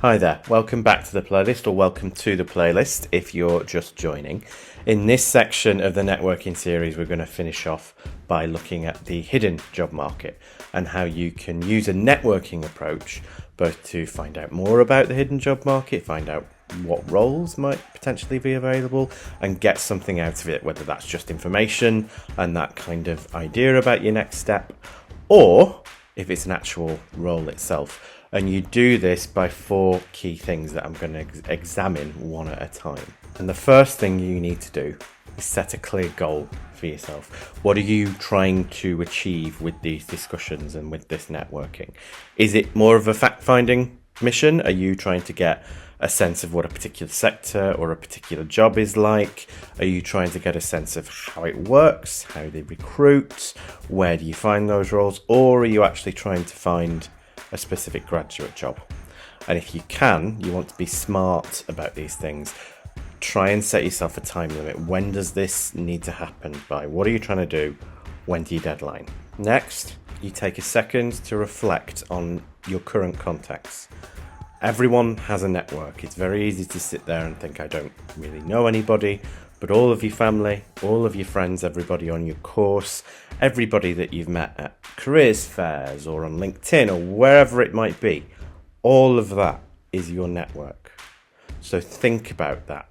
Hi there, welcome back to the playlist, or welcome to the playlist if you're just joining. In this section of the networking series, we're going to finish off by looking at the hidden job market and how you can use a networking approach both to find out more about the hidden job market, find out what roles might potentially be available, and get something out of it, whether that's just information and that kind of idea about your next step, or if it's an actual role itself. And you do this by 4 key things that I'm going to examine one at a time. And the first thing you need to do is set a clear goal for yourself. What are you trying to achieve with these discussions and with this networking? Is it more of a fact-finding mission? Are you trying to get a sense of what a particular sector or a particular job is like? Are you trying to get a sense of how it works, how they recruit, where do you find those roles? Or are you actually trying to find a specific graduate job? And if you can, you want to be smart about these things. Try and set yourself a time limit. When does this need to happen by? What are you trying to do? When's your deadline? Next, you take a second to reflect on your current contacts. Everyone has a network. It's very easy to sit there and think, I don't really know anybody, but all of your family, all of your friends, everybody on your course, everybody that you've met at careers fairs or on LinkedIn or wherever it might be, all of that is your network. So think about that.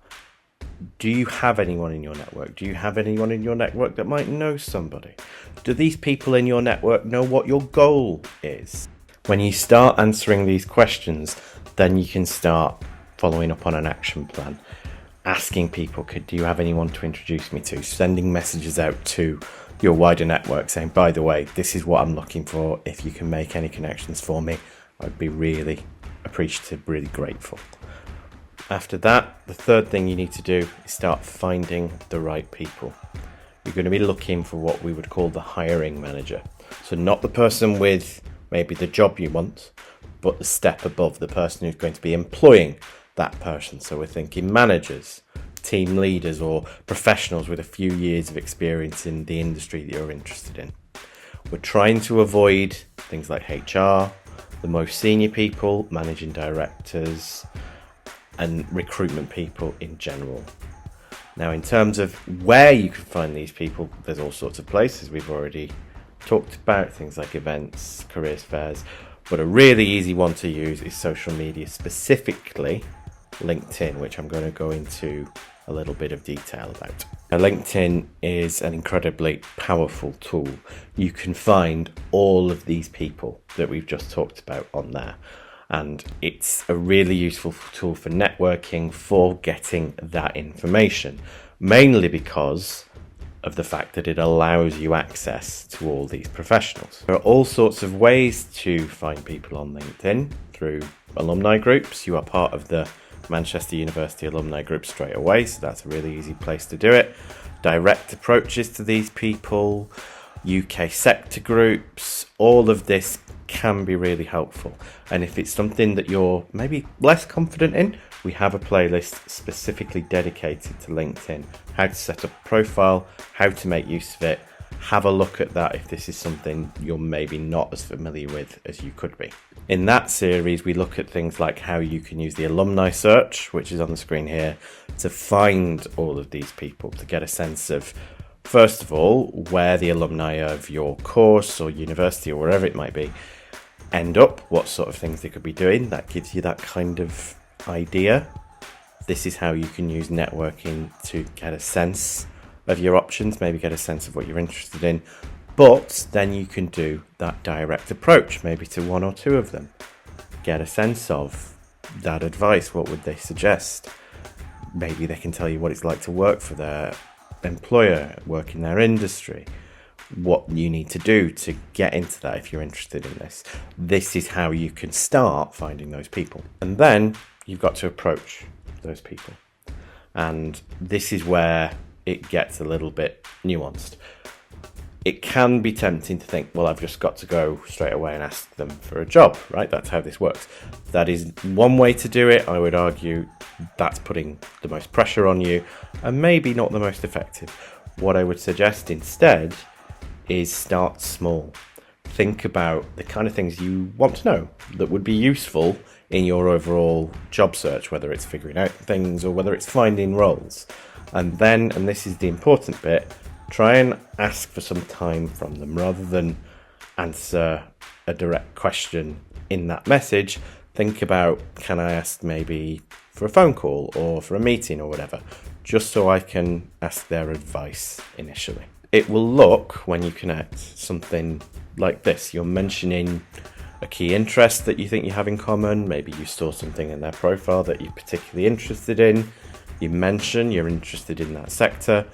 Do you have anyone in your network? Do you have anyone in your network that might know somebody? Do these people in your network know what your goal is? When you start answering these questions, then you can start following up on an action plan. Asking people, do you have anyone to introduce me to? Sending messages out to your wider network saying, by the way, this is what I'm looking for. If you can make any connections for me, I'd be really appreciative, really grateful. After that, the third thing you need to do is start finding the right people. You're going to be looking for what we would call the hiring manager. So not the person with maybe the job you want, but the step above, the person who's going to be employing that person. So we're thinking managers, team leaders, or professionals with a few years of experience in the industry that you're interested in. We're trying to avoid things like HR, the most senior people, managing directors, and recruitment people in general. Now, in terms of where you can find these people, there's all sorts of places we've already talked about, things like events, careers fairs, but a really easy one to use is social media, specifically LinkedIn, which I'm going to go into a little bit of detail about. Now, LinkedIn is an incredibly powerful tool. You can find all of these people that we've just talked about on there. And it's a really useful tool for networking, for getting that information, mainly because of the fact that it allows you access to all these professionals. There are all sorts of ways to find people on LinkedIn through alumni groups. You are part of the Manchester University alumni group straight away, so that's a really easy place to do it. Direct approaches to these people, UK sector groups, all of this can be really helpful. And if it's something that you're maybe less confident in, we have a playlist specifically dedicated to LinkedIn, how to set up a profile, how to make use of it. Have a look at that if this is something you're maybe not as familiar with as you could be. In that series, we look at things like how you can use the alumni search, which is on the screen here, to find all of these people, to get a sense of, first of all, where the alumni of your course or university or wherever it might be end up, what sort of things they could be doing. That gives you that kind of idea. This is how you can use networking to get a sense of your options, maybe get a sense of what you're interested in, but then you can do that direct approach, maybe to 1 or 2 of them. Get a sense of that advice. What would they suggest? Maybe they can tell you what it's like to work for their employer, work in their industry, what you need to do to get into that if you're interested in this. This is how you can start finding those people. And then you've got to approach those people. And this is where it gets a little bit nuanced. It can be tempting to think, well, I've just got to go straight away and ask them for a job, right? That's how this works. That is one way to do it. I would argue that's putting the most pressure on you and maybe not the most effective. What I would suggest instead is start small. Think about the kind of things you want to know that would be useful in your overall job search, whether it's figuring out things or whether it's finding roles. And then, and this is the important bit, try and ask for some time from them rather than answer a direct question in that message. Think about, can I ask maybe for a phone call or for a meeting or whatever, just so I can ask their advice initially. It will look, when you connect, something like this. You're mentioning a key interest that you think you have in common. Maybe you saw something in their profile that you're particularly interested in. You mention you're interested in that sector,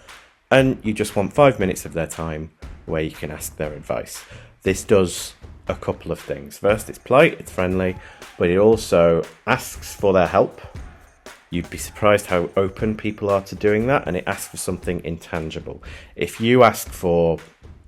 and you just want 5 minutes of their time where you can ask their advice. This does a couple of things. First, it's polite, it's friendly, but it also asks for their help. You'd be surprised how open people are to doing that, and it asks for something intangible. If you ask for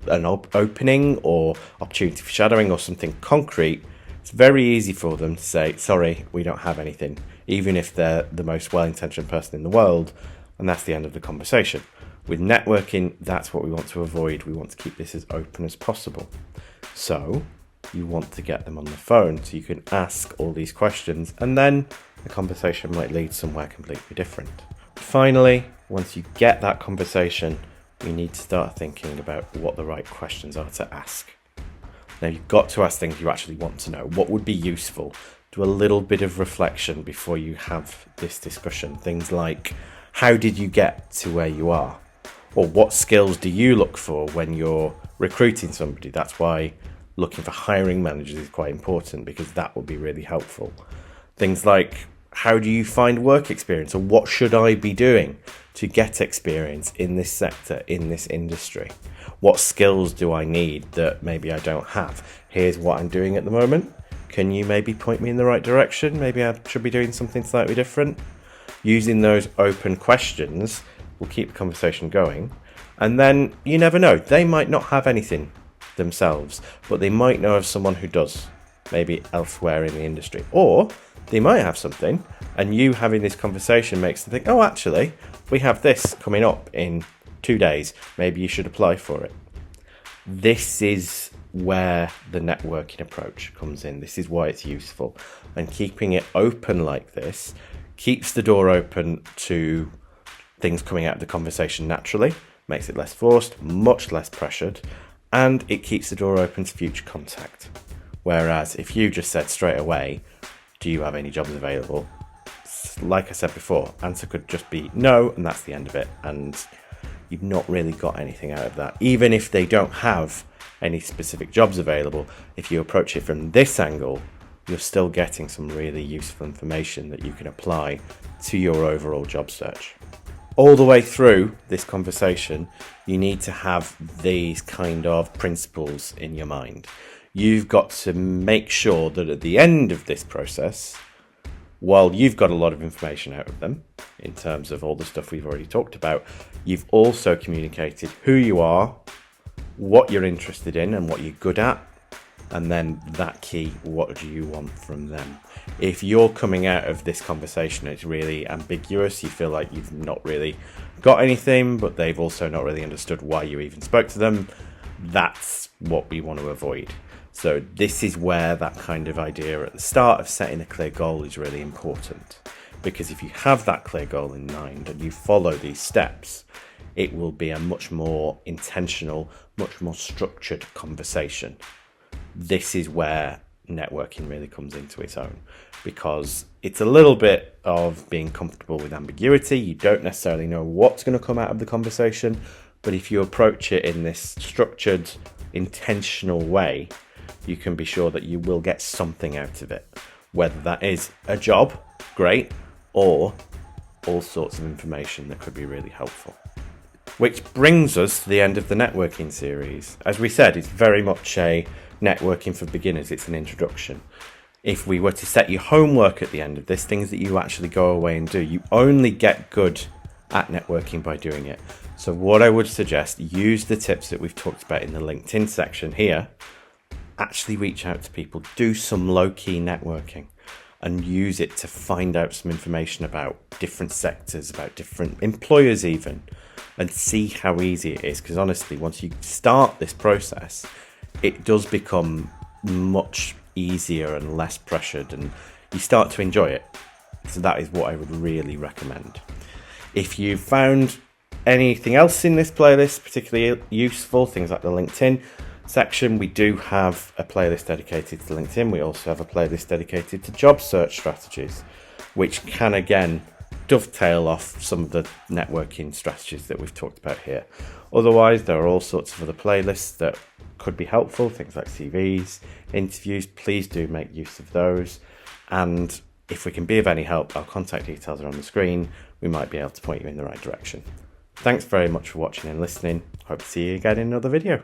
an opening or opportunity for shadowing or something concrete, it's very easy for them to say, sorry, we don't have anything, even if they're the most well-intentioned person in the world, and that's the end of the conversation. With networking, that's what we want to avoid. We want to keep this as open as possible. So you want to get them on the phone so you can ask all these questions, and then the conversation might lead somewhere completely different. Finally, once you get that conversation, you need to start thinking about what the right questions are to ask. Now, you've got to ask things you actually want to know. What would be useful? Do a little bit of reflection before you have this discussion. Things like, how did you get to where you are? Or what skills do you look for when you're recruiting somebody? That's why looking for hiring managers is quite important, because that will be really helpful. Things like, how do you find work experience? Or what should I be doing to get experience in this sector, in this industry? What skills do I need that maybe I don't have? Here's what I'm doing at the moment. Can you maybe point me in the right direction? Maybe I should be doing something slightly different. Using those open questions will keep the conversation going. And then you never know, they might not have anything themselves, but they might know of someone who does, maybe elsewhere in the industry. Or they might have something, and you having this conversation makes them think, oh, actually, we have this coming up in 2 days. Maybe you should apply for it. This is where the networking approach comes in. This is why it's useful. And keeping it open like this keeps the door open to things coming out of the conversation naturally, makes it less forced, much less pressured, and it keeps the door open to future contact. Whereas if you just said straight away, do you have any jobs available? Like I said before, answer could just be no, and that's the end of it. And you've not really got anything out of that. Even if they don't have any specific jobs available, if you approach it from this angle, you're still getting some really useful information that you can apply to your overall job search. All the way through this conversation, you need to have these kind of principles in your mind. You've got to make sure that at the end of this process, while you've got a lot of information out of them, in terms of all the stuff we've already talked about, you've also communicated who you are, what you're interested in and what you're good at, and then that key, what do you want from them? If you're coming out of this conversation, it's really ambiguous, you feel like you've not really got anything, but they've also not really understood why you even spoke to them, that's what we want to avoid. So this is where that kind of idea at the start of setting a clear goal is really important. Because if you have that clear goal in mind and you follow these steps, it will be a much more intentional, much more structured conversation. This is where networking really comes into its own, because it's a little bit of being comfortable with ambiguity. You don't necessarily know what's going to come out of the conversation, but if you approach it in this structured, intentional way, you can be sure that you will get something out of it, whether that is a job, great, or all sorts of information that could be really helpful. Which brings us to the end of the networking series. As we said, it's very much a networking for beginners. It's an introduction. If we were to set you homework at the end of this, things that you actually go away and do, you only get good at networking by doing it. So what I would suggest, use the tips that we've talked about in the LinkedIn section here. Actually reach out to people, do some low-key networking and use it to find out some information about different sectors, about different employers even, and see how easy it is. Because honestly, once you start this process, it does become much easier and less pressured, and you start to enjoy it. So that is what I would really recommend. If you found anything else in this playlist particularly useful, things like the LinkedIn section, we do have a playlist dedicated to LinkedIn. We also have a playlist dedicated to job search strategies, which can again dovetail off some of the networking strategies that we've talked about here. Otherwise, there are all sorts of other playlists that could be helpful, things like CVs, interviews. Please do make use of those. And if we can be of any help, our contact details are on the screen. We might be able to point you in the right direction. Thanks very much for watching and listening. Hope to see you again in another video.